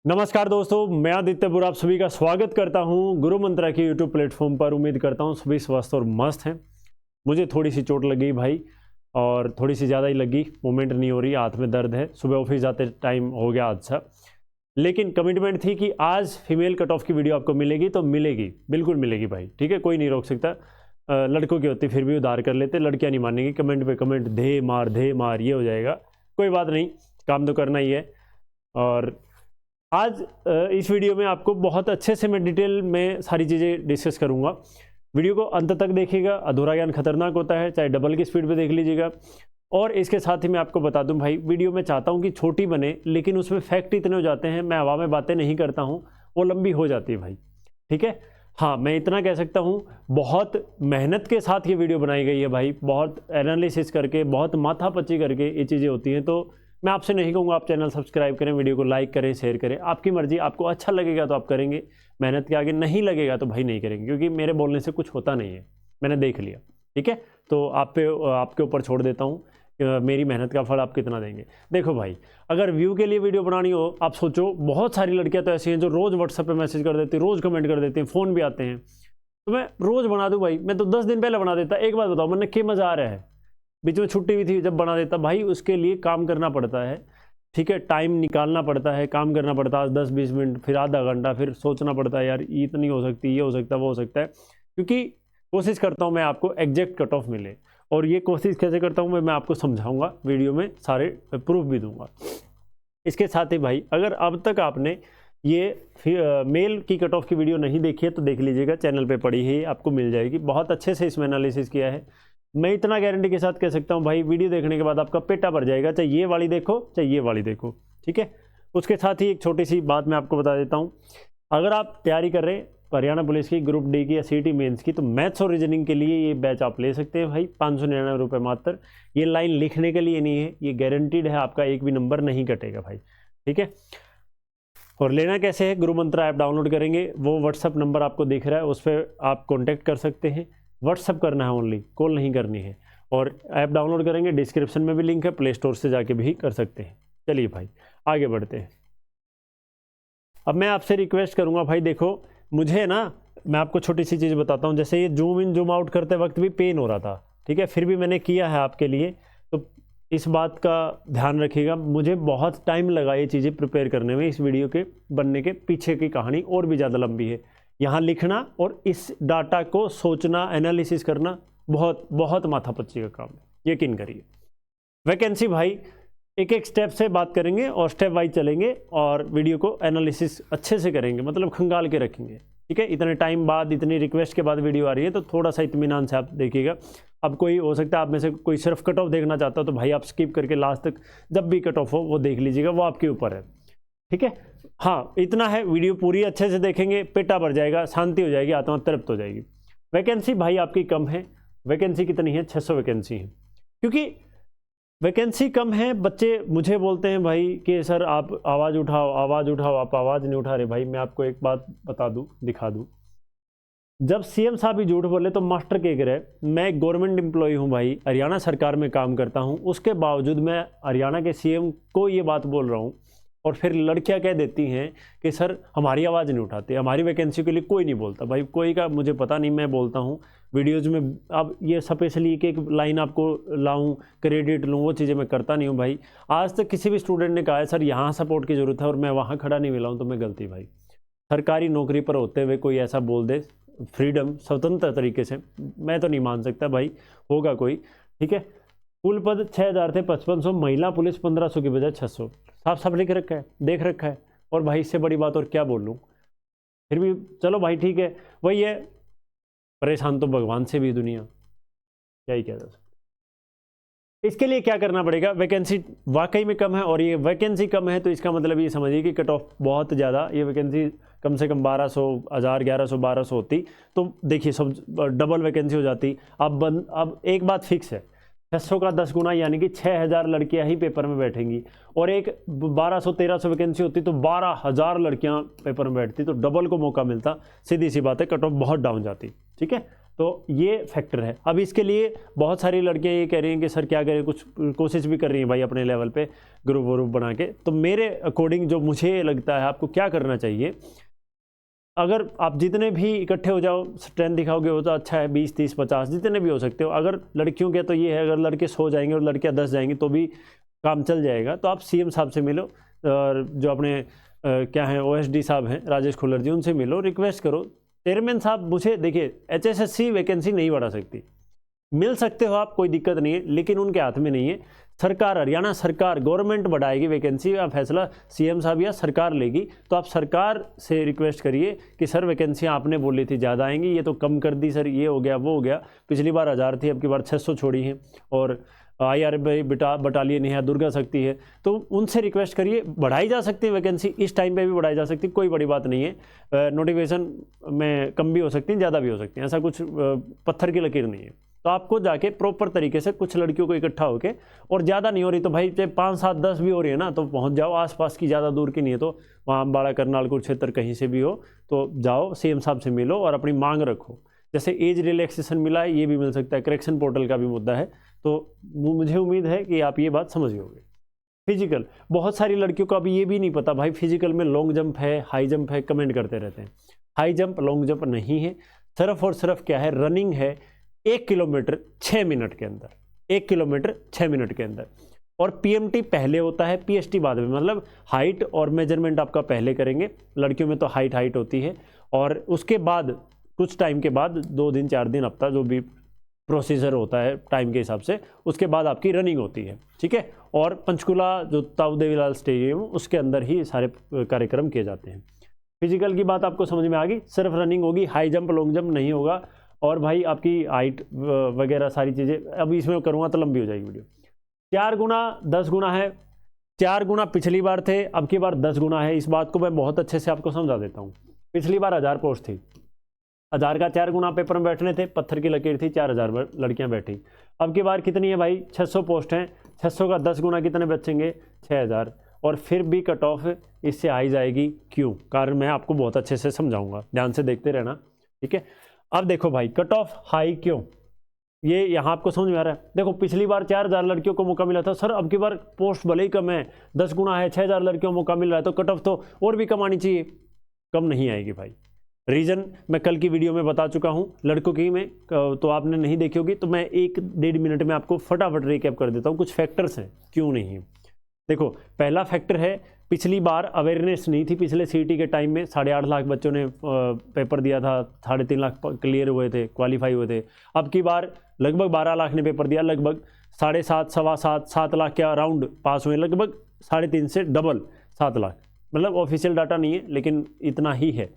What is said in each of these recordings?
नमस्कार दोस्तों, मैं आदित्य बुरा आप सभी का स्वागत करता हूं गुरु मंत्रा के यूट्यूब प्लेटफॉर्म पर। उम्मीद करता हूं सभी स्वस्थ और मस्त हैं। मुझे थोड़ी सी चोट लग गई भाई, और थोड़ी सी ज़्यादा ही लगी। मूवमेंट नहीं हो रही, हाथ में दर्द है। सुबह ऑफिस जाते टाइम हो गया हादसा, लेकिन कमिटमेंट थी कि आज फीमेल कट ऑफ की वीडियो आपको मिलेगी तो मिलेगी, बिल्कुल मिलेगी भाई। ठीक है, कोई नहीं रोक सकता। लड़कों की होती फिर भी उधार कर लेते, लड़कियाँ नहीं मानेंगी। कमेंट पे कमेंट, धे मार ये हो जाएगा। कोई बात नहीं, काम तो करना ही है। और आज इस वीडियो में आपको बहुत अच्छे से मैं डिटेल में सारी चीज़ें डिस्कस करूंगा। वीडियो को अंत तक देखिएगा। अधूरा ज्ञान खतरनाक होता है, चाहे डबल की स्पीड पे देख लीजिएगा। और इसके साथ ही मैं आपको बता दूं भाई, वीडियो में चाहता हूं कि छोटी बने, लेकिन उसमें फैक्ट इतने हो जाते हैं, मैं हवा में बातें नहीं करता हूं, वो लंबी हो जाती है भाई। ठीक है, हाँ मैं इतना कह सकता हूँ, बहुत मेहनत के साथ ये वीडियो बनाई गई है भाई। बहुत एनालिसिस करके, बहुत माथापच्ची करके ये चीज़ें होती हैं। तो मैं आपसे नहीं कहूँगा आप चैनल सब्सक्राइब करें, वीडियो को लाइक करें, शेयर करें, आपकी मर्जी। आपको अच्छा लगेगा तो आप करेंगे, मेहनत के आगे नहीं लगेगा तो भाई नहीं करेंगे, क्योंकि मेरे बोलने से कुछ होता नहीं है, मैंने देख लिया। ठीक है, तो आपके ऊपर छोड़ देता हूँ, मेरी मेहनत का फल आप कितना देंगे। देखो भाई, अगर व्यू के लिए वीडियो बनानी हो, आप सोचो बहुत सारी लड़कियाँ तो ऐसी हैं जो रोज़ व्हाट्सएप पे मैसेज कर देती हैं, रोज़ कमेंट कर देती हैं, फ़ोन भी आते हैं। तो मैं रोज़ बना दूँ भाई? मैं तो 10 दिन पहले बना देता। एक बात बताओ, मैंने क्या मज़ा आ रहा है? बीच में छुट्टी भी थी, जब बना देता भाई। उसके लिए काम करना पड़ता है, ठीक है, टाइम निकालना पड़ता है, काम करना पड़ता है 10-20 मिनट, फिर आधा घंटा, फिर सोचना पड़ता है यार ये इतनी हो सकती, ये हो सकता है, वो हो सकता है। क्योंकि कोशिश करता हूँ मैं आपको एग्जैक्ट कट ऑफ मिले, और ये कोशिश कैसे करता हूँ मैं आपको समझाऊंगा, वीडियो में सारे प्रूफ भी दूंगा। इसके साथ ही भाई, अगर अब तक आपने ये मेल की कट ऑफ की वीडियो नहीं देखी है तो देख लीजिएगा, चैनल पे पड़ी है, आपको मिल जाएगी। बहुत अच्छे से इसमें एनालिसिस किया है। मैं इतना गारंटी के साथ कह सकता हूँ भाई, वीडियो देखने के बाद आपका पेटा भर जाएगा, चाहे ये वाली देखो चाहे ये वाली देखो। ठीक है, उसके साथ ही एक छोटी सी बात मैं आपको बता देता हूँ। अगर आप तैयारी कर रहे हैं हरियाणा पुलिस की, ग्रुप डी की या सीटी मेंस की, तो मैथ्स और रीजनिंग के लिए ये बैच आप ले सकते हैं भाई। 599 रुपये मात्र। ये लाइन लिखने के लिए नहीं है, ये गारंटीड है, आपका एक भी नंबर नहीं कटेगा भाई। ठीक है, और लेना कैसे है? गुरु मंत्रा ऐप डाउनलोड करेंगे, वो व्हाट्सअप नंबर आपको दिख रहा है, उस पर आप कॉन्टैक्ट कर सकते हैं। व्हाट्सअप करना है ओनली, कॉल नहीं करनी है। और ऐप डाउनलोड करेंगे, डिस्क्रिप्शन में भी लिंक है, प्ले स्टोर से जाके भी कर सकते हैं। चलिए भाई आगे बढ़ते हैं। अब मैं आपसे रिक्वेस्ट करूंगा भाई, देखो मुझे ना, मैं आपको छोटी सी चीज़ बताता हूँ। जैसे ये जूम इन जूम आउट करते वक्त भी पेन हो रहा था, ठीक है, फिर भी मैंने किया है आपके लिए, तो इस बात का ध्यान रखिएगा। मुझे बहुत टाइम लगा ये चीज़ें प्रिपेयर करने में। इस वीडियो के बनने के पीछे की कहानी और भी ज़्यादा लंबी है। यहाँ लिखना और इस डाटा को सोचना, एनालिसिस करना बहुत बहुत माथापच्ची का काम है, यकीन करिए। वैकेंसी भाई, एक एक स्टेप से बात करेंगे और स्टेप वाइज चलेंगे, और वीडियो को एनालिसिस अच्छे से करेंगे, मतलब खंगाल के रखेंगे। ठीक है, इतने टाइम बाद, इतनी रिक्वेस्ट के बाद वीडियो आ रही है, तो थोड़ा सा इत्मीनान से आप देखिएगा। अब कोई हो सकता है आप में से कोई सिर्फ कट ऑफ देखना चाहता हो, तो भाई आप स्किप करके लास्ट तक जब भी कट ऑफ हो वो देख लीजिएगा, वो आपके ऊपर है। ठीक है, हाँ इतना है, वीडियो पूरी अच्छे से देखेंगे, पेटा भर जाएगा, शांति हो जाएगी, आत्मा तृप्त हो जाएगी। वैकेंसी भाई आपकी कम है। वैकेंसी कितनी है? 600 वैकेंसी है। क्योंकि वैकेंसी कम है, बच्चे मुझे बोलते हैं भाई कि सर आप आवाज़ उठाओ, आवाज़ उठाओ, आप आवाज़ नहीं उठा रहे। भाई मैं आपको एक बात बता दूं, दिखा दूं, जब सीएम साहब ही झूठ बोले तो मास्टर के गिरे। मैं एक गवर्नमेंट एम्प्लॉय हूं भाई, हरियाणा सरकार में काम करता हूं, उसके बावजूद मैं हरियाणा के सीएम को ये बात बोल रहा हूं, और फिर लड़कियां कह देती हैं कि सर हमारी आवाज़ नहीं उठाते, हमारी वैकेंसी के लिए कोई नहीं बोलता। भाई कोई का मुझे पता नहीं, मैं बोलता हूँ वीडियोज़ में। अब ये स्पेशली एक एक लाइन आपको लाऊं, क्रेडिट लूँ, वो चीज़ें मैं करता नहीं हूँ भाई। आज तक किसी भी स्टूडेंट ने कहा है सर यहाँ सपोर्ट की ज़रूरत है और मैं वहाँ खड़ा नहीं मिला हूँ, तो मैं गलती भाई। सरकारी नौकरी पर होते हुए कोई ऐसा बोल दे, फ्रीडम, स्वतंत्र तरीके से, मैं तो नहीं मान सकता भाई, होगा कोई। ठीक है, कुल पद 6000 थे, 5500, महिला पुलिस 1500 की बजाय 600। साफ साफ लिख रखा है, देख रखा है। और भाई इससे बड़ी बात और क्या बोल लूँ? फिर भी चलो भाई ठीक है, वही है, परेशान तो भगवान से भी दुनिया, क्या ही कह सकते। इसके लिए क्या करना पड़ेगा? वैकेंसी वाकई में कम है, और ये वैकेंसी कम है तो इसका मतलब ये समझिए कि कट ऑफ बहुत ज़्यादा। ये वैकेंसी कम से कम 1200, 1000, 1100, 1200 होती तो देखिए सब डबल वैकेंसी हो जाती। अब एक बात फिक्स है, 600 का 10 गुना, यानी कि 6000 लड़कियां ही पेपर में बैठेंगी, और एक 1200-1300 वैकेंसी होती तो 12000 लड़कियां पेपर में बैठती, तो डबल को मौका मिलता। सीधी सी बात है, कट ऑफ बहुत डाउन जाती। ठीक है, तो ये फैक्टर है। अब इसके लिए बहुत सारी लड़कियां ये कह रही हैं कि सर क्या करें, कुछ कोशिश भी कर रही हैं भाई अपने लेवल पे ग्रुप व्रुप बना के। तो मेरे अकॉर्डिंग जो मुझे लगता है आपको क्या करना चाहिए, अगर आप जितने भी इकट्ठे हो जाओ, स्ट्रेंथ दिखाओगे हो तो अच्छा है, 20 30 50 जितने भी हो सकते हो। अगर लड़कियों के तो ये है, अगर लड़के 100 जाएंगे और लड़कियां 10 जाएंगी तो भी काम चल जाएगा। तो आप सीएम साहब से मिलो, और जो अपने क्या हैं ओएसडी साहब हैं राजेश खुल्लर जी, उनसे मिलो, रिक्वेस्ट करो। चेयरमैन साहब मुझे देखिए, एचएसएससी वैकेंसी नहीं बढ़ा सकती, मिल सकते हो आप, कोई दिक्कत नहीं है, लेकिन उनके हाथ में नहीं है। सरकार, हरियाणा सरकार गवर्नमेंट बढ़ाएगी वैकेंसी का फैसला सीएम साहब या सरकार लेगी। तो आप सरकार से रिक्वेस्ट करिए कि सर वैकेंसियाँ आपने बोली थी ज़्यादा आएंगी, ये तो कम कर दी सर, ये हो गया वो हो गया। पिछली बार 1000 थी, अब की बार 600 छोड़ी हैं, और IRB बटालियन है, दुर्गा शक्ति है, तो उनसे रिक्वेस्ट करिए, बढ़ाई जा सकती है वैकेंसी, इस टाइम पे भी बढ़ाई जा सकती है, कोई बड़ी बात नहीं है। नोटिफिकेशन में कम भी हो सकती है, ज़्यादा भी हो सकती है, ऐसा कुछ पत्थर की लकीर नहीं है। तो आपको जाके प्रॉपर तरीके से कुछ लड़कियों को इकट्ठा होके, और ज़्यादा नहीं हो रही तो भाई चाहे 5 7 10 भी हो रही है ना, तो पहुँच जाओ, आसपास की, ज़्यादा दूर की नहीं है तो वहाँ अम्बाड़ा करनाल कुरुक्षेत्र कहीं से भी हो तो जाओ, सीएम साहब से मिलो और अपनी मांग रखो। जैसे एज रिलैक्सेशन मिला है, ये भी मिल सकता है, करेक्शन पोर्टल का भी मुद्दा है। तो मुझे उम्मीद है कि आप ये बात समझ गए। फिजिकल, बहुत सारी लड़कियों को अभी ये भी नहीं पता भाई फिजिकल में लॉन्ग जंप है, हाई जंप है, कमेंट करते रहते हैं। हाई जंप लॉन्ग जंप नहीं है, सिर्फ और सिर्फ क्या है, रनिंग है 1 किलोमीटर 6 मिनट के अंदर, 1 किलोमीटर 6 मिनट के अंदर। और पीएमटी पहले होता है, पीएसटी बाद में, मतलब हाइट और मेजरमेंट आपका पहले करेंगे। लड़कियों में तो हाइट होती है, और उसके बाद कुछ टाइम के बाद 2 दिन 4 दिन हफ्ता जो भी प्रोसीजर होता है टाइम के हिसाब से, उसके बाद आपकी रनिंग होती है, ठीक है। और पंचकुला जो ताऊ देवीलाल स्टेडियम, उसके अंदर ही सारे कार्यक्रम किए जाते हैं। फिजिकल की बात आपको समझ में आ गई, सिर्फ रनिंग होगी, हाई जंप लॉन्ग जंप नहीं होगा। और भाई आपकी हाइट वगैरह सारी चीज़ें, अभी इसमें करूँगा तो लंबी हो जाएगी वीडियो। 4 गुना 10 गुना है, 4 गुना पिछली बार थे, अब की बार 10 गुना है। इस बात को मैं बहुत अच्छे से आपको समझा देता हूँ। पिछली बार 1000 पोस्ट थी, 1000 का 4 गुना पेपर में बैठने थे, पत्थर की लकीर थी, 4000 लड़कियां बैठी। अब की बार कितनी है भाई, 600 पोस्ट हैं, 600 का 10 गुना कितने बचेंगे, 6000। और फिर भी कट ऑफ इससे आई जाएगी, क्यों? कारण मैं आपको बहुत अच्छे से समझाऊंगा, ध्यान से देखते रहना, ठीक है। अब देखो भाई, कट ऑफ हाई क्यों, ये यहाँ आपको समझ में आ रहा है। देखो पिछली बार 4000 लड़कियों को मौका मिला था, सर अब की बार पोस्ट भले ही कम है, 10 गुना है, 6000 लड़कियों को मौका मिल रहा है, तो कट ऑफ तो और भी कम आनी चाहिए। कम नहीं आएगी भाई, रीज़न मैं कल की वीडियो में बता चुका हूँ, लड़कों की में तो आपने नहीं देखी होगी, तो मैं 1-1.5 मिनट में आपको फटाफट रिकैप कर देता हूँ। कुछ फैक्टर्स हैं क्यों नहीं है। देखो पहला फैक्टर है, पिछली बार अवेयरनेस नहीं थी। पिछले सीईटी के टाइम में 8.5 लाख बच्चों ने पेपर दिया था, 3.5 लाख क्लियर हुए थे, क्वालिफाई हुए थे। अब की बार लगभग 12 लाख ने पेपर दिया, लगभग 7.5 सवा 7 लाख के अराउंड पास हुए, लगभग 3.5 से डबल 7 लाख, मतलब ऑफिशियल डाटा नहीं है लेकिन इतना ही है।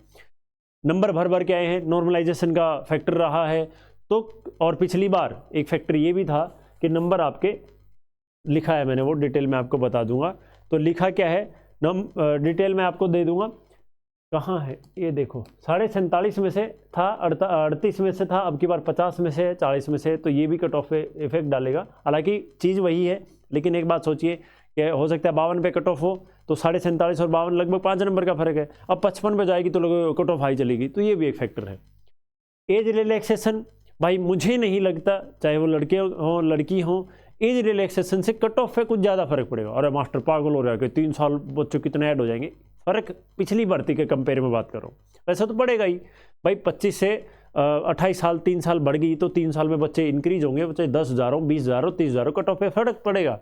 नंबर भर के आए हैं, नॉर्मलाइजेशन का फैक्टर रहा है। तो और पिछली बार एक फैक्टर ये भी था कि नंबर आपके लिखा है, मैंने वो डिटेल में आपको बता दूंगा। तो लिखा क्या है, डिटेल में आपको दे दूंगा, कहाँ है ये देखो, 47.5 में से था, 38 में से था, अब की बार 50 में से, 40 में से, तो ये भी कट ऑफ पे इफेक्ट डालेगा। हालांकि चीज़ वही है, लेकिन एक बात सोचिए कि हो सकता है 52 पे कट ऑफ हो, तो 47.5 और 52 लगभग 5 नंबर का फर्क है। अब 55 पे जाएगी तो लोग कट ऑफ हाई चलेगी, तो ये भी एक फैक्टर है। एज रिलैक्सेशन, भाई मुझे नहीं लगता चाहे वो लड़के हों लड़की हों, एज रिलैक्सेशन से कट ऑफ पे कुछ ज़्यादा फर्क पड़ेगा। और मास्टर पागल हो रहा है कि 3 साल बच्चों कितने ऐड हो जाएंगे, फ़र्क पिछली भर्ती के कंपेयर में बात करो, वैसा तो बढ़ेगा ही भाई। 25 से 28 साल 3 साल बढ़ गई, तो 3 साल में बच्चे इंक्रीज होंगे, बच्चे 10,000 हो, 20,000 हो, 30,000 हो, कट ऑफ पे फर्क पड़ेगा।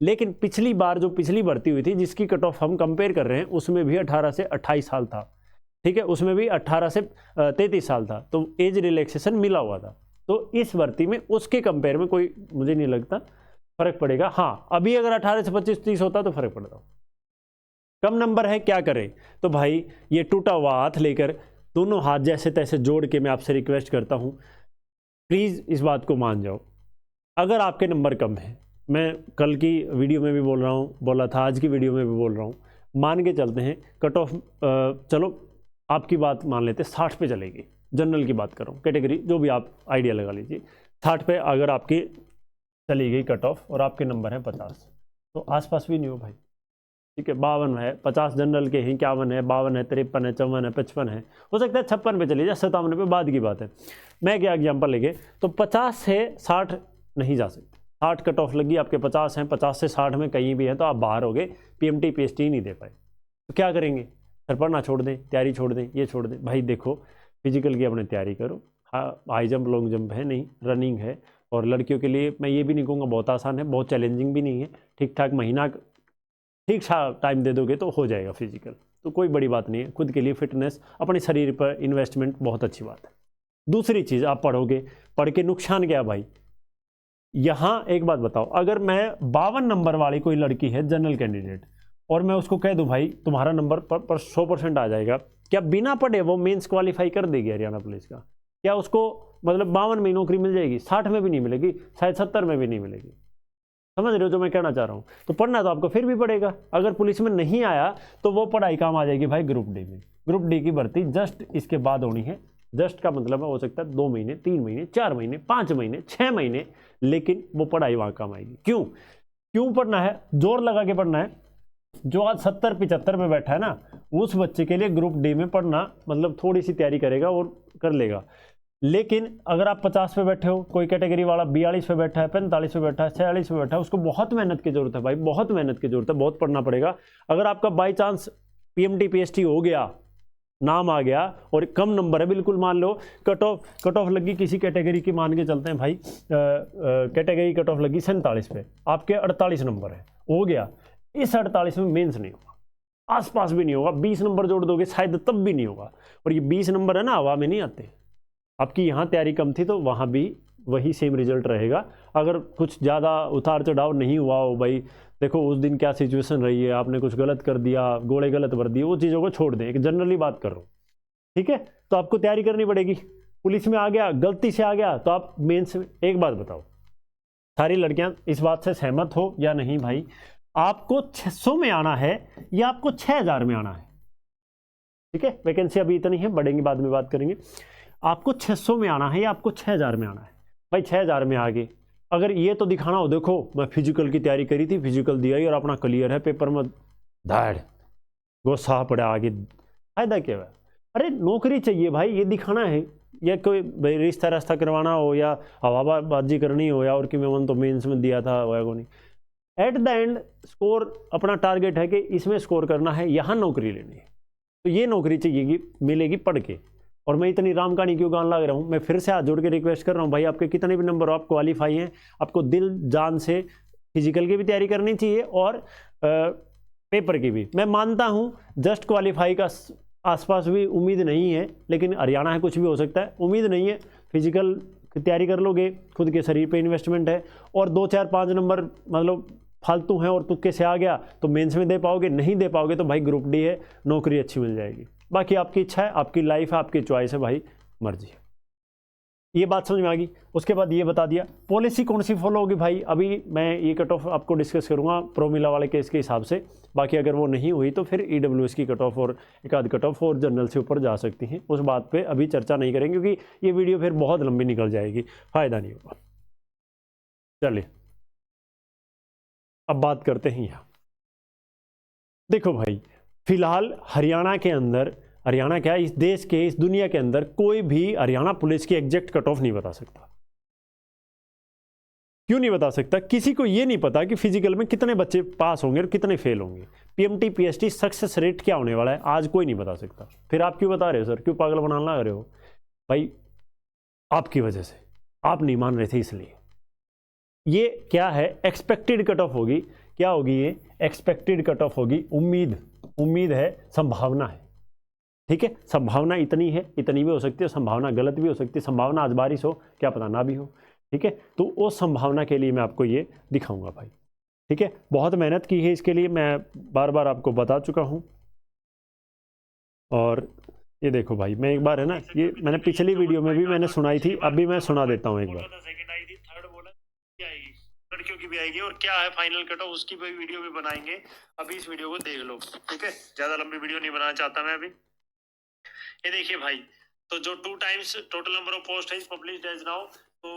लेकिन पिछली बार जो पिछली भर्ती हुई थी, जिसकी कट ऑफ हम कंपेयर कर रहे हैं, उसमें भी 18 से 28 साल था, ठीक है, उसमें भी 18 से 33 साल था, तो एज रिलैक्सेशन मिला हुआ था। तो इस भर्ती में उसके कंपेयर में कोई मुझे नहीं लगता फर्क पड़ेगा। हाँ, अभी अगर 18 से 25-30 होता तो फर्क पड़ता। कम नंबर है, क्या करें? तो भाई ये टूटा हुआ हाथ लेकर दोनों हाथ जैसे तैसे जोड़ के मैं आपसे रिक्वेस्ट करता हूँ, प्लीज़ इस बात को मान जाओ। अगर आपके नंबर कम है, मैं कल की वीडियो में भी बोल रहा हूँ, बोला था, आज की वीडियो में भी बोल रहा हूँ, मान के चलते हैं कट ऑफ, चलो आपकी बात मान लेते, 60 पे चलेगी, जनरल की बात कर रहा हूँ, कैटेगरी जो भी आप आइडिया लगा लीजिए, 60 पे अगर आपकी चली गई कट ऑफ और आपके नंबर है 50, तो आसपास भी नहीं हो भाई, ठीक है, 52 है, 50 जनरल के हैं, 51 है, 52 है, 53 है, 54 है, 55 है, हो सकता है 56 पे चली जाए, 57 पे बाद की बात है। मैं क्या एग्जाम्पल लेंगे तो 50 से 60 नहीं जा सकते, 60 कट ऑफ लगी आपके, 50 हैं, 50 से 60 में कहीं भी है तो आप बाहर हो गए, पीएमटी पीएसटी नहीं दे पाए तो क्या करेंगे, सर पढ़ना छोड़ दें, तैयारी छोड़ दें, ये छोड़ दें। भाई देखो फिजिकल की अपने तैयारी करो, हाई जंप लॉन्ग जंप है नहीं, रनिंग है, और लड़कियों के लिए मैं ये भी नहीं कहूँगा बहुत आसान है, बहुत चैलेंजिंग भी नहीं है, ठीक ठाक महीना ठीक ठाक टाइम दे दोगे तो हो जाएगा फिजिकल, तो कोई बड़ी बात नहीं है। खुद के लिए फिटनेस, अपने शरीर पर इन्वेस्टमेंट बहुत अच्छी बात है। दूसरी चीज़, आप पढ़ोगे, पढ़ के नुकसान क्या भाई, यहाँ एक बात बताओ, अगर मैं 52 नंबर वाली कोई लड़की है जनरल कैंडिडेट और मैं उसको कह दूं भाई तुम्हारा नंबर पर 100% आ जाएगा, क्या बिना पढ़े वो मेंस क्वालिफाई कर देगी हरियाणा पुलिस का? क्या उसको मतलब 52 में नौकरी मिल जाएगी? 60 में भी नहीं मिलेगी, शायद 70 में भी नहीं मिलेगी। समझ रहे हो जो मैं कहना चाह रहा हूँ? तो पढ़ना तो आपको फिर भी पड़ेगा। अगर पुलिस में नहीं आया तो वो पढ़ाई काम आ जाएगी भाई ग्रुप डी में। ग्रुप डी की भर्ती जस्ट इसके बाद होनी है। जस्ट का मतलब हो सकता है 2 महीने, 3 महीने, 4 महीने, 5 महीने, 6 महीने, लेकिन वो पढ़ाई वहां काम आएगी। क्यों क्यों पढ़ना है? जोर लगा के पढ़ना है। जो आज 70-75 में बैठा है ना, उस बच्चे के लिए ग्रुप डी में पढ़ना मतलब थोड़ी सी तैयारी करेगा और कर लेगा। लेकिन अगर आप 50 पे बैठे हो, कोई कैटेगरी वाला 42 पे बैठा है, 45 पे बैठा है, 46 पे बैठा है, उसको बहुत मेहनत की जरूरत है भाई, बहुत मेहनत की जरूरत है, बहुत पढ़ना पड़ेगा। अगर आपका बाई चांस पीएमटी पीएसटी हो गया, नाम आ गया और कम नंबर है, बिल्कुल मान लो कट ऑफ लगी किसी कैटेगरी की, मान के चलते हैं भाई कैटेगरी कट ऑफ लगी 47 पे, आपके 48 नंबर है, हो गया, इस 48 में मेंस नहीं होगा, आसपास भी नहीं होगा, 20 नंबर जोड़ दोगे शायद तब भी नहीं होगा। और ये 20 नंबर है ना, हवा में नहीं आते। आपकी यहाँ तैयारी कम थी तो वहाँ भी वही सेम रिजल्ट रहेगा। अगर कुछ ज़्यादा उतार चढ़ाव नहीं हुआ हो भाई, देखो उस दिन क्या सिचुएशन रही है, आपने कुछ गलत कर दिया, गोले गलत भर दिए, वो चीज़ों को छोड़ दें, एक जनरली बात कर रहा हूँ, ठीक है? तो आपको तैयारी करनी पड़ेगी। पुलिस में आ गया, गलती से आ गया तो आप मेंस में, एक बात बताओ, सारी लड़कियां इस बात से सहमत हो या नहीं भाई, आपको 600 में आना है या आपको 6000 में आना है? ठीक है, वैकेंसी अभी इतनी है, बढ़ेंगी बाद में बात करेंगे। आपको 600 में आना है या आपको 6000 में आना है? भाई 6000 में आगे अगर ये तो दिखाना हो, देखो मैं फिजिकल की तैयारी करी थी, फिजिकल दिया ही और अपना क्लियर है, पेपर में धाड़ गोसा पड़ा आगे, फायदा क्या है? अरे नौकरी चाहिए भाई, ये दिखाना है, या कोई रिश्ता रास्ता करवाना हो या हवाबाजी करनी हो या और कि मैं तो मेंस में दिया था वो नहीं, एट द एंड स्कोर अपना टारगेट है कि इसमें स्कोर करना है, यहाँ नौकरी लेनी है, तो ये नौकरी चाहिए मिलेगी पढ़ के। और मैं इतनी राम कहानी क्यों गान लग रहा हूँ? मैं फिर से हाथ जोड़ के रिक्वेस्ट कर रहा हूँ भाई, आपके कितने भी नंबर हो, आप क्वालिफाई हैं, आपको दिल जान से फिजिकल की भी तैयारी करनी चाहिए और पेपर की भी। मैं मानता हूँ जस्ट क्वालिफाई का आसपास भी उम्मीद नहीं है, लेकिन हरियाणा है, कुछ भी हो सकता है, उम्मीद नहीं है, फिजिकल की तैयारी कर लोगे, खुद के शरीर पे इन्वेस्टमेंट है, और 2 4 5 नंबर मतलब फालतू हैं और तुक्के से आ गया तो मेंस में दे पाओगे, नहीं दे पाओगे तो भाई ग्रुप डी है, नौकरी अच्छी मिल जाएगी। बाकी आपकी इच्छा है, आपकी लाइफ है, आपकी चॉइस है भाई, मर्जी है। ये बात समझ में आ गई। उसके बाद ये बता दिया पॉलिसी कौन सी फॉलो होगी भाई, अभी मैं ये कट ऑफ आपको डिस्कस करूंगा प्रोमिला वाले केस के हिसाब से, बाकी अगर वो नहीं हुई तो फिर ईडब्ल्यूएस की कट ऑफ और एक आध कट ऑफ और जनरल से ऊपर जा सकती हैं, उस बात पे अभी चर्चा नहीं करेंगे क्योंकि ये वीडियो फिर बहुत लंबी निकल जाएगी, फायदा नहीं होगा। चलिए अब बात करते हैं यहाँ। देखो भाई फिलहाल हरियाणा के अंदर, हरियाणा क्या इस देश के, इस दुनिया के अंदर कोई भी हरियाणा पुलिस की एग्जैक्ट कट ऑफ नहीं बता सकता। क्यों नहीं बता सकता? किसी को ये नहीं पता कि फिजिकल में कितने बच्चे पास होंगे और कितने फेल होंगे, पीएमटी पीएसटी सक्सेस रेट क्या होने वाला है, आज कोई नहीं बता सकता। फिर आप क्यों बता रहे हो सर, क्यों पागल बनाना लग रहे हो? भाई आपकी वजह से, आप नहीं मान रहे थे इसलिए। ये क्या है, एक्सपेक्टेड कट ऑफ होगी। क्या होगी ये? एक्सपेक्टेड कट ऑफ होगी, उम्मीद है, संभावना है, ठीक है? संभावना इतनी है, इतनी भी हो सकती है, संभावना गलत भी हो सकती है, संभावना आज बारिश हो, क्या पता ना भी हो, ठीक है? तो उस संभावना के लिए मैं आपको ये दिखाऊंगा भाई, ठीक है? बहुत मेहनत की है इसके लिए, मैं बार बार आपको बता चुका हूं। और ये देखो भाई, मैं एक बार है ना, ये मैंने पिछली वीडियो में भी मैंने सुनाई थी, अभी मैं सुना देता हूँ एक बार। लड़कियों की भी आएगी और क्या है फाइनल कट ऑफ, उसकी भी वीडियो भी बनाएंगे, अभी इस वीडियो को देख लो, ठीक है? ज्यादा लंबी वीडियो नहीं बनाना चाहता मैं अभी। ये देखिए भाई, तो जो 2 times total number of post है पब्लिश्ड एज नाउ, तो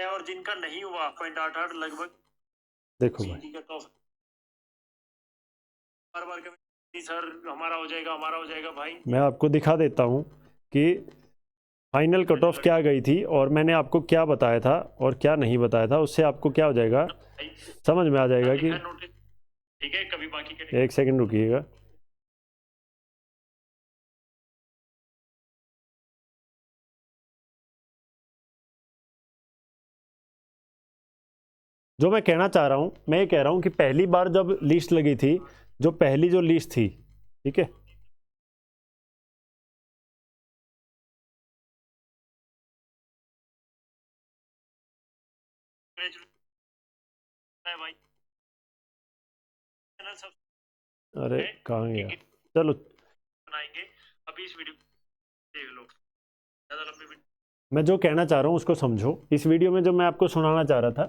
और जिनका नहीं हुआ 0.88 लगभग, देखो भाई कट ऑफ बार बार कभी सर हमारा हो जाएगा भाई। मैं आपको दिखा देता हूँ कि फाइनल कट ऑफ क्या गई थी और मैंने आपको क्या बताया था और क्या नहीं बताया था, उससे आपको क्या हो जाएगा, समझ में आ जाएगा कि ठीक है। कभी बाकी के एक सेकंड रुकिएगा। जो मैं कहना चाह रहा हूँ, मैं ये कह रहा हूँ कि पहली बार जब लिस्ट लगी थी, जो पहली जो लिस्ट थी, ठीक है, अरे कहाँ गया, चलो बनाएंगे अभी इस वीडियो देख लो, ज़्यादा लंबी। मैं जो कहना चाह रहा हूँ उसको समझो। इस वीडियो में जो मैं आपको सुनाना चाह रहा था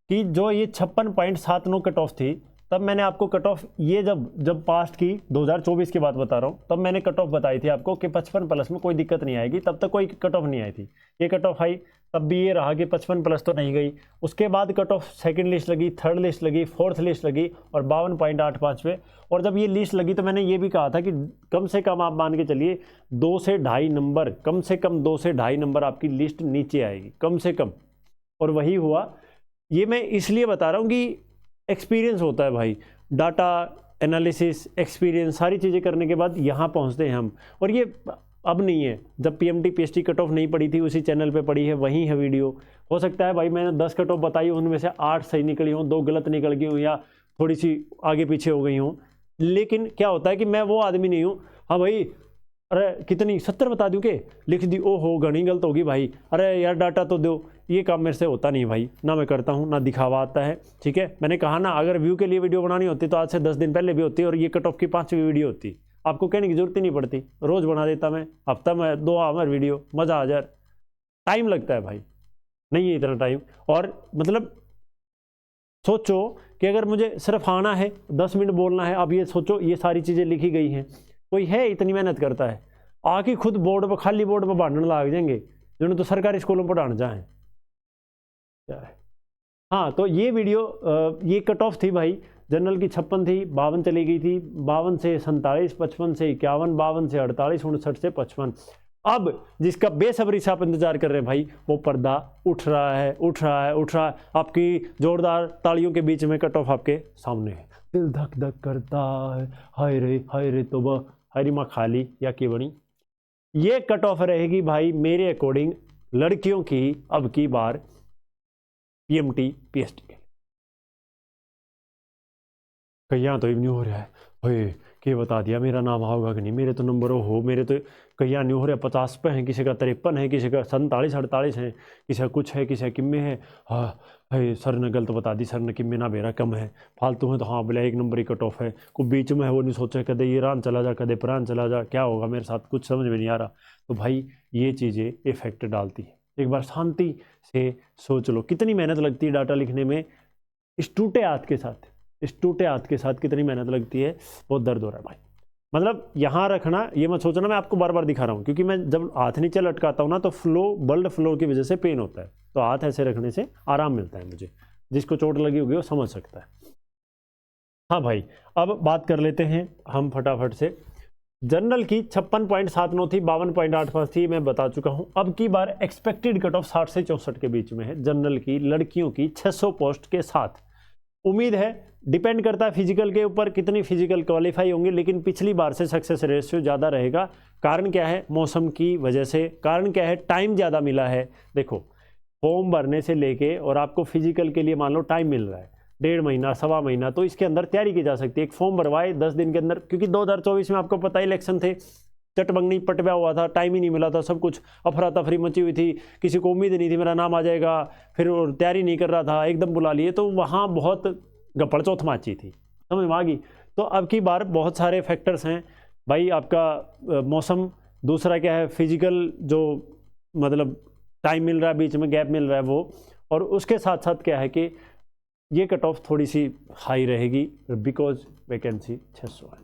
कि जो ये 56.79 कट ऑफ थी, तब मैंने आपको कट ऑफ ये जब पास्ट की 2024 की बात बता रहा हूँ, तब मैंने कट ऑफ बताई थी आपको कि 55 प्लस में कोई दिक्कत नहीं आएगी। तब तक कोई कट ऑफ नहीं आई थी। ये कट ऑफ आई तब भी ये रहा कि 55 प्लस तो नहीं गई। उसके बाद कट ऑफ सेकंड लिस्ट लगी, थर्ड लिस्ट लगी, फोर्थ लिस्ट लगी और 52.85 पे। और जब ये लिस्ट लगी तो मैंने ये भी कहा था कि कम से कम आप मान के चलिए 2 से 2.5 नंबर, कम से कम 2 से 2.5 नंबर आपकी लिस्ट नीचे आएगी कम से कम, और वही हुआ। ये मैं इसलिए बता रहा हूँ कि एक्सपीरियंस होता है भाई, डाटा एनालिसिस, एक्सपीरियंस, सारी चीज़ें करने के बाद यहाँ पहुँचते हैं हम। और ये अब नहीं है, जब पीएमटी पीएचटी कट ऑफ नहीं पड़ी थी उसी चैनल पे पड़ी है, वहीं है वीडियो। हो सकता है भाई मैंने 10 कट ऑफ बताई, उनमें से 8 सही निकली हों, 2 गलत निकल गई हों या थोड़ी सी आगे पीछे हो गई हों। लेकिन क्या होता है कि मैं वो आदमी नहीं हूँ, हाँ भाई अरे कितनी 70 बता दूँ के लिख दी, ओ हो घनी गलत होगी भाई, अरे यार डाटा तो दो। ये काम मेरे से होता नहीं भाई, ना मैं करता हूँ ना दिखावा आता है, ठीक है। मैंने कहा ना, अगर व्यू के लिए वीडियो बनानी होती तो आज से 10 दिन पहले भी होती और ये कट ऑफ की 5वीं वीडियो होती। आपको कहने की जरूरत ही नहीं पड़ती, रोज़ बना देता मैं, हफ्ता में 2 आवर वीडियो, मज़ा आ जाए। टाइम लगता है भाई, नहीं है इतना टाइम। और मतलब सोचो कि अगर मुझे सिर्फ आना है, 10 मिनट बोलना है, अब ये सोचो ये सारी चीज़ें लिखी गई हैं, कोई है इतनी मेहनत करता है, आके खुद बोर्ड पर, खाली बोर्ड पर बांटने लग जाएंगे, जिन्होंने तो सरकारी स्कूलों पर डांट जाए क्या है। हाँ तो ये वीडियो ये कट ऑफ थी भाई, जनरल की 56 थी, 52 चली गई थी, 52 से 47, 55 से 51, 52 से 48, 59 से 55। अब जिसका बेसब्री से आप इंतजार कर रहे हैं भाई, वो पर्दा उठ रहा है, उठ रहा है, उठ रहा है। आपकी जोरदार तालियों के बीच में कट ऑफ आपके सामने है। दिल धक धक करता है, हाय रे तो वह हरी माँ खाली या की बनी। ये कट ऑफ रहेगी भाई मेरे अकॉर्डिंग लड़कियों की अब की बार पीएमटी पीएचटी के। कहीं तो नहीं हो रहा है भाई, के बता दिया मेरा नाम होगा कि नहीं, मेरे तो नंबर हो, मेरे तो कहीं नहीं हो रहा। 50 पे हैं, किसी का 53 है, किसी का 47 48 है, किसी का कुछ है, किसी का किम्मे है। हाँ भाई सर ने गलत बता दी, सर ने किम्मे ना बेरा कम है, फालतू है तो हाँ बोले 1 नंबर ही कट ऑफ है। को बीच में है वो नहीं सोचा, कदे ये रान चला जा, कदे प्रान चला जा, क्या होगा मेरे साथ कुछ समझ में नहीं आ रहा। तो भाई ये चीज़ें इफेक्ट डालती है। एक बार शांति से सोच लो, कितनी मेहनत लगती है डाटा लिखने में, इस टूटे हाथ के साथ, इस टूटे हाथ के साथ कितनी मेहनत लगती है, बहुत दर्द हो रहा है भाई। मतलब यहाँ रखना, ये मत सोचना मैं आपको बार बार दिखा रहा हूँ, क्योंकि मैं जब हाथ नीचे लटकाता हूँ ना तो फ्लो, ब्लड फ्लो की वजह से पेन होता है, तो हाथ ऐसे रखने से आराम मिलता है मुझे। जिसको चोट लगी होगी वो समझ सकता है। हाँ भाई अब बात कर लेते हैं हम फटाफट से। जनरल की 56.79 थी, 52.85 थी, मैं बता चुका हूं। अब की बार एक्सपेक्टेड कट ऑफ 60 से 64 के बीच में है जनरल की, लड़कियों की 600 पोस्ट के साथ। उम्मीद है, डिपेंड करता है फिजिकल के ऊपर, कितनी फिजिकल क्वालिफाई होंगे, लेकिन पिछली बार से सक्सेस रेशियो ज़्यादा रहेगा। कारण क्या है, मौसम की वजह से। कारण क्या है, टाइम ज़्यादा मिला है। देखो फॉर्म भरने से लेके और आपको फिजिकल के लिए मान लो टाइम मिल रहा है 1.5 महीना, 1.25 महीना, तो इसके अंदर तैयारी की जा सकती है। एक फॉर्म भरवाए 10 दिन के अंदर, क्योंकि 2024 में आपको पता ही इलेक्शन थे, चटबंगनी पटव्या हुआ था, टाइम ही नहीं मिला था, सब कुछ अफरा तफरी मची हुई थी, किसी को उम्मीद नहीं थी मेरा नाम आ जाएगा, फिर तैयारी नहीं कर रहा था, एकदम बुला लिए, तो वहाँ बहुत गपड़ चौथ माची थी, समझ में आ गई। तो अब की बार बहुत सारे फैक्टर्स हैं भाई, आपका मौसम, दूसरा क्या है फिजिकल, जो मतलब टाइम मिल रहा है, बीच में गैप मिल रहा है वो, और उसके साथ साथ क्या है कि ये कट ऑफ थोड़ी सी हाई रहेगी बिकॉज वैकेंसी 600 है।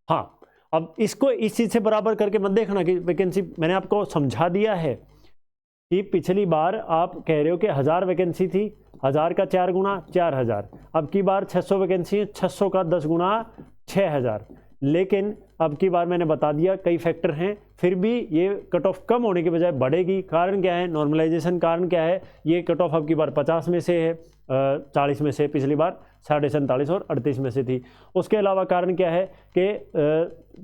हाँ अब इसको इस चीज़ से बराबर करके मत देखना कि वैकेंसी, मैंने आपको समझा दिया है कि पिछली बार आप कह रहे हो कि 1000 वैकेंसी थी, 1000 का 4 गुना 4000, अब की बार 600 वैकेंसी है, 600 का 10 गुना 6000। लेकिन अब की बार मैंने बता दिया कई फैक्टर हैं, फिर भी ये कट ऑफ कम होने के बजाय बढ़ेगी। कारण क्या है? नॉर्मलाइजेशन। कारण क्या है? ये कट ऑफ अब की बार 50 में से है, 40 में से, पिछली बार 47 और 38 में से थी। उसके अलावा कारण क्या है कि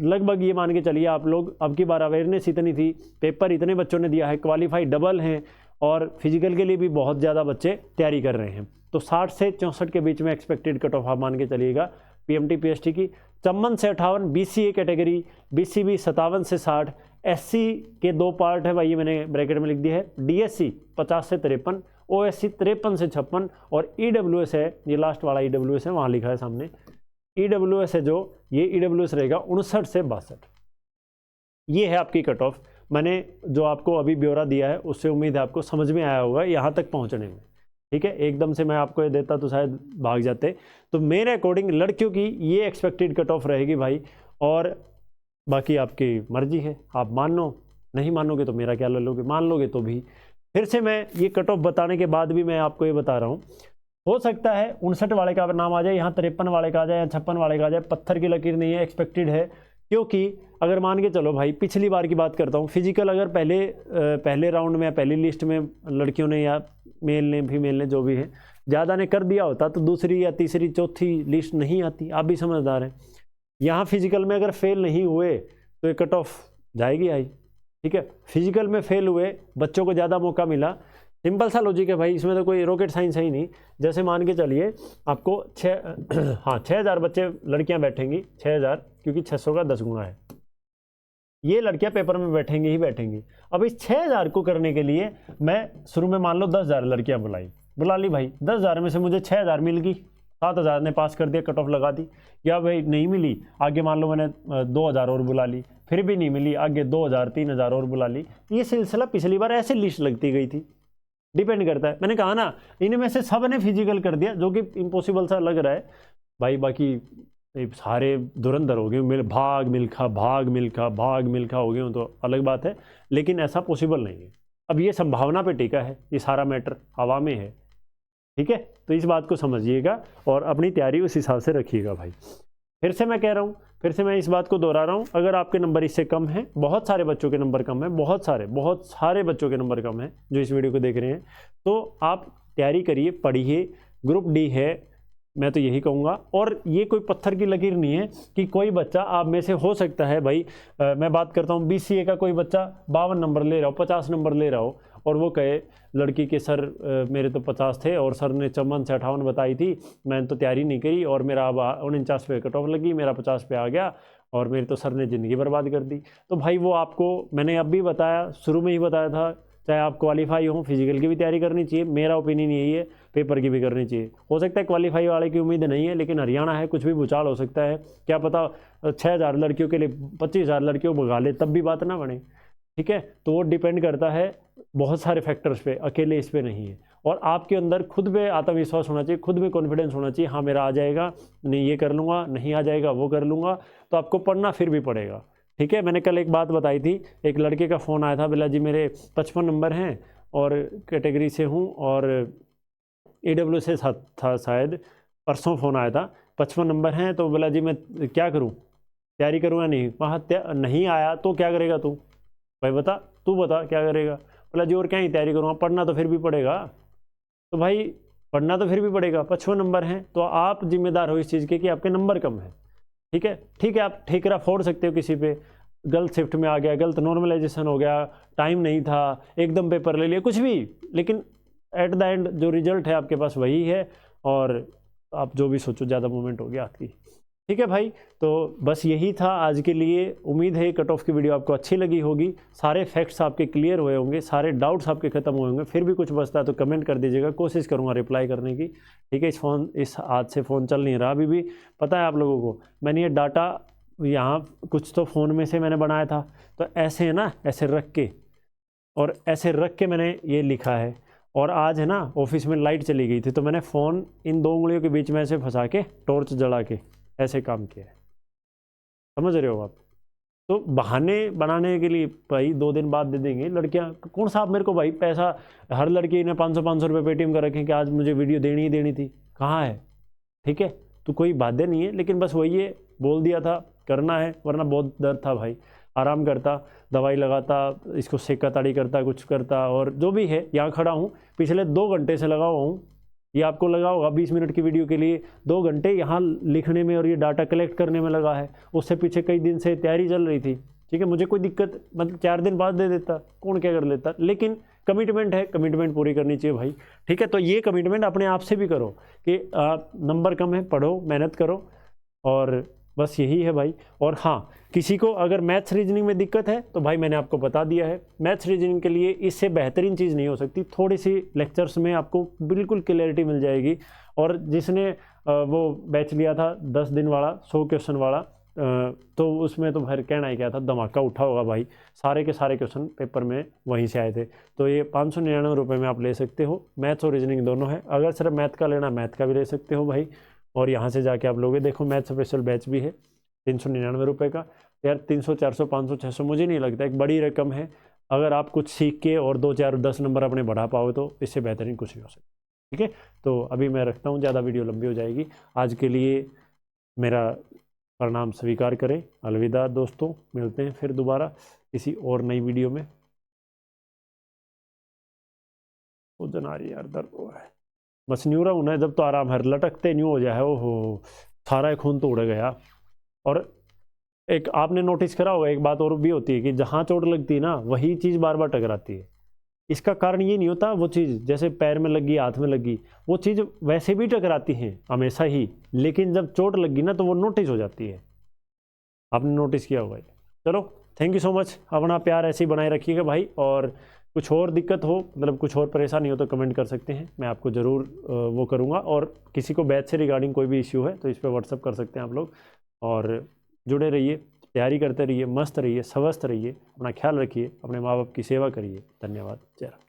लगभग ये मान के चलिए आप लोग, अब की बार अवेयरनेस इतनी थी, पेपर इतने बच्चों ने दिया है, क्वालिफाई डबल हैं, और फिजिकल के लिए भी बहुत ज़्यादा बच्चे तैयारी कर रहे हैं। तो 60 से 64 के बीच में एक्सपेक्टेड कट ऑफ आप मान के चलिएगा पीएमटी पीएसटी की। 54 से 58 बीसीए कैटेगरी, बीसीबी 57 से 60, एससी के 2 पार्ट है भाई, ये मैंने ब्रैकेट में लिख दिया है, डीएससी 50 से 53, ओएससी 53 से 56, और ईडब्ल्यूएस है, ये लास्ट वाला ईडब्ल्यूएस है, वहाँ लिखा है सामने ईडब्ल्यूएस है, जो ये ईडब्ल्यूएस रहेगा 59 से 62। ये है आपकी कट ऑफ। मैंने जो आपको अभी ब्यौरा दिया है उससे उम्मीद है आपको समझ में आया होगा यहाँ तक पहुँचने में। ठीक है, एकदम से मैं आपको ये देता तो शायद भाग जाते। तो मेरे अकॉर्डिंग लड़कियों की ये एक्सपेक्टेड कट ऑफ रहेगी भाई, और बाकी आपकी मर्जी है, आप मानो, नहीं मानोगे तो मेरा क्या ले लोगे, मान लोगे तो भी। फिर से मैं ये कट ऑफ बताने के बाद भी मैं आपको ये बता रहा हूँ, हो सकता है 59 वाले का नाम आ जाए, यहाँ 53 वाले का आ जाए, या 56 वाले का आ जाए, पत्थर की लकीर नहीं है, एक्सपेक्टेड है। क्योंकि अगर मान के चलो भाई, पिछली बार की बात करता हूँ, फिजिकल अगर पहले राउंड में या पहली लिस्ट में लड़कियों ने या मेल ने फीमेल ने जो भी है ज़्यादा ने कर दिया होता तो दूसरी या तीसरी चौथी लिस्ट नहीं आती। आप भी समझदार हैं। यहाँ फिजिकल में अगर फेल नहीं हुए तो ये कट ऑफ जाएगी आई। ठीक है, फिजिकल में फेल हुए बच्चों को ज़्यादा मौका मिला, सिंपल सा लॉजिक है भाई, इसमें तो कोई रॉकेट साइंस है ही नहीं। जैसे मान के चलिए आपको 6000 बच्चे लड़कियां बैठेंगी, 6000, क्योंकि 600 का 10 गुना है, ये लड़कियां पेपर में बैठेंगी ही बैठेंगी। अब इस 6000 को करने के लिए मैं शुरू में मान लो 10,000 लड़कियां बुला ली भाई, 10,000 में से मुझे 6000 मिल गई, 7,000 ने पास कर दिया, कट ऑफ लगा दी। या भाई नहीं मिली, आगे मान लो मैंने 2,000 और बुला ली, फिर भी नहीं मिली, आगे 2,000 3,000 और बुला ली। ये सिलसिला पिछली बार ऐसे लिस्ट लगती गई थी। डिपेंड करता है, मैंने कहा ना, इनमें से सब ने फिजिकल कर दिया, जो कि इम्पॉसिबल सा लग रहा है भाई। बाकी सारे धुरंधर हो गए, भाग मिल्खा हो गए तो अलग बात है, लेकिन ऐसा पॉसिबल नहीं है। अब ये संभावना पे टिका है, ये सारा मैटर हवा में है। ठीक है, तो इस बात को समझिएगा और अपनी तैयारी उस हिसाब से रखिएगा भाई। फिर से मैं कह रहा हूँ, फिर से मैं इस बात को दोहरा रहा हूँ, अगर आपके नंबर इससे कम हैं, बहुत सारे बच्चों के नंबर कम है, बहुत सारे बच्चों के नंबर कम है जो इस वीडियो को देख रहे हैं, तो आप तैयारी करिए, पढ़िए, ग्रुप डी है, मैं तो यही कहूँगा। और ये कोई पत्थर की लकीर नहीं है कि कोई बच्चा आप में से हो सकता है भाई, मैं बात करता हूँ बीसीए का कोई बच्चा 52 नंबर ले रहा हो, 50 नंबर ले रहा हो, और वो कहे लड़की के सर मेरे तो 50 थे और सर ने 54 से 58 बताई थी, मैंने तो तैयारी नहीं करी और मेरा अब 49 पे कट ऑफ लगी, मेरा 50 पे आ गया और मेरी तो सर ने ज़िंदगी बर्बाद कर दी। तो भाई वो आपको मैंने अब भी बताया, शुरू में ही बताया था, चाहे आप क्वालिफाई हो, फिजिकल की भी तैयारी करनी चाहिए, मेरा ओपिनियन यही है, पेपर की भी करनी चाहिए। हो सकता है क्वालिफाई वाले की उम्मीद नहीं है, लेकिन हरियाणा है, कुछ भी भूचाल हो सकता है, क्या पता 6000 लड़कियों के लिए 25,000 लड़कियों को भगा ले, तब भी बात ना बने। ठीक है, तो वो डिपेंड करता है बहुत सारे फैक्टर्स पे, अकेले इस पे नहीं है। और आपके अंदर खुद पे आत्मविश्वास होना चाहिए, खुद में कॉन्फिडेंस होना चाहिए, हाँ मेरा आ जाएगा, नहीं ये कर लूँगा, नहीं आ जाएगा वो कर लूँगा। तो आपको पढ़ना फिर भी पड़ेगा। ठीक है, मैंने कल एक बात बताई थी, एक लड़के का फ़ोन आया था, बोला जी मेरे 55 नंबर हैं और कैटेगरी से हूँ और EW से था शायद, परसों फ़ोन आया था, 55 नंबर हैं, तो बोला जी मैं क्या करूँ, तैयारी करूँ या नहीं। वहाँ नहीं आया तो क्या करेगा तू भाई, बता, तू बता क्या करेगा। बोला जी और क्या ही तैयारी करूँगा, पढ़ना तो फिर भी पड़ेगा। तो भाई पढ़ना तो फिर भी पड़ेगा, 55 नंबर हैं तो आप जिम्मेदार हो इस चीज़ के कि आपके नंबर कम है। ठीक है, ठीक है, आप ठेकरा फोड़ सकते हो किसी पे, गलत शिफ्ट में आ गया, गलत नॉर्मलाइजेशन हो गया, टाइम नहीं था, एकदम पेपर ले लिया, कुछ भी, लेकिन एट द एंड जो रिजल्ट है आपके पास वही है, और आप जो भी सोचो ज़्यादा मूवमेंट हो गया आपकी। ठीक है भाई, तो बस यही था आज के लिए। उम्मीद है कट ऑफ की वीडियो आपको अच्छी लगी होगी, सारे फैक्ट्स आपके क्लियर हुए होंगे, सारे डाउट्स आपके खत्म हुए होंगे। फिर भी कुछ बचता है तो कमेंट कर दीजिएगा, कोशिश करूँगा रिप्लाई करने की। ठीक है, इस हाथ से फ़ोन चल नहीं रहा अभी भी, पता है आप लोगों को। मैंने ये डाटा यहाँ कुछ तो फ़ोन में से मैंने बनाया था, तो ऐसे है ना, ऐसे रख के और ऐसे रख के मैंने ये लिखा है। और आज है ना ऑफिस में लाइट चली गई थी, तो मैंने फ़ोन इन 2 उंगलियों के बीच में ऐसे फंसा के टॉर्च जला के ऐसे काम किया है, समझ रहे हो आप। तो बहाने बनाने के लिए भाई 2 दिन बाद दे देंगे लड़कियां, कौन सा आप मेरे को भाई पैसा, हर लड़की ने 500 रुपये पेटीएम कर रखे कि आज मुझे वीडियो देनी ही देनी थी, कहाँ है। ठीक है, तो कोई बाध्य नहीं है, लेकिन बस वही है बोल दिया था करना है, वरना बहुत दर्द था भाई। आराम करता, दवाई लगाता, इसको सेका ताड़ी करता, कुछ करता, और जो भी है यहाँ खड़ा हूँ, पिछले 2 घंटे से लगा हुआ हूँ। ये आपको लगा होगा 20 मिनट की वीडियो के लिए 2 घंटे यहाँ लिखने में और ये डाटा कलेक्ट करने में लगा है। उससे पीछे कई दिन से तैयारी चल रही थी, ठीक है। मुझे कोई दिक्कत, मतलब 4 दिन बाद दे देता, कौन क्या कर लेता, लेकिन कमिटमेंट है, कमिटमेंट पूरी करनी चाहिए भाई, ठीक है। तो ये कमिटमेंट अपने आप से भी करो कि नंबर कम है, पढ़ो, मेहनत करो, और बस यही है भाई। और हाँ, किसी को अगर मैथ्स रीजनिंग में दिक्कत है तो भाई मैंने आपको बता दिया है, मैथ्स रीजनिंग के लिए इससे बेहतरीन चीज़ नहीं हो सकती। थोड़ी सी लेक्चर्स में आपको बिल्कुल क्लैरिटी मिल जाएगी। और जिसने वो बैच लिया था 10 दिन वाला 100 क्वेश्चन वाला, तो उसमें तो फिर कहना ही क्या था, धमाका उठा होगा भाई। सारे के सारे क्वेश्चन पेपर में वहीं से आए थे। तो ये 599 रुपये में आप ले सकते हो, मैथ्स और रीजनिंग दोनों है। अगर सिर्फ मैथ का लेना, मैथ का भी ले सकते हो भाई, और यहाँ से जाके आप लोगे। देखो मैथ स्पेशल बैच भी है 399 रुपये का। यार 300, 400, 500, 600 मुझे नहीं लगता एक बड़ी रकम है। अगर आप कुछ सीख के और 2, 4, 10 नंबर अपने बढ़ा पाओ तो इससे बेहतरीन कुछ नहीं हो सकता, ठीक है। तो अभी मैं रखता हूँ, ज़्यादा वीडियो लंबी हो जाएगी। आज के लिए मेरा प्रणाम स्वीकार करें, अलविदा दोस्तों। मिलते हैं फिर दोबारा किसी और नई वीडियो में। वजन आ रही है यार, दर्द हो रहा है, बस न्यू रहा हूँ ना, जब तो आराम है, लटकते न्यू हो जाए, ओहो सारा खून तो उड़ गया। और एक आपने नोटिस करा होगा, एक बात और भी होती है कि जहाँ चोट लगती है ना, वही चीज़ बार बार टकराती है। इसका कारण ये नहीं होता, वो चीज़ जैसे पैर में लगी, हाथ में लगी, वो चीज़ वैसे भी टकराती है हमेशा ही, लेकिन जब चोट लगी ना तो वो नोटिस हो जाती है। आपने नोटिस किया होगा। चलो, थैंक यू सो मच। अपना प्यार ऐसे ही बनाए रखिएगा भाई। और कुछ और दिक्कत हो, मतलब कुछ और परेशानी हो तो कमेंट कर सकते हैं, मैं आपको ज़रूर वो करूँगा। और किसी को बैच से रिगार्डिंग कोई भी इश्यू है तो इस पर व्हाट्सअप कर सकते हैं आप लोग। और जुड़े रहिए, तैयारी करते रहिए, मस्त रहिए, स्वस्थ रहिए, अपना ख्याल रखिए, अपने माँ बाप की सेवा करिए। धन्यवाद। जय राम।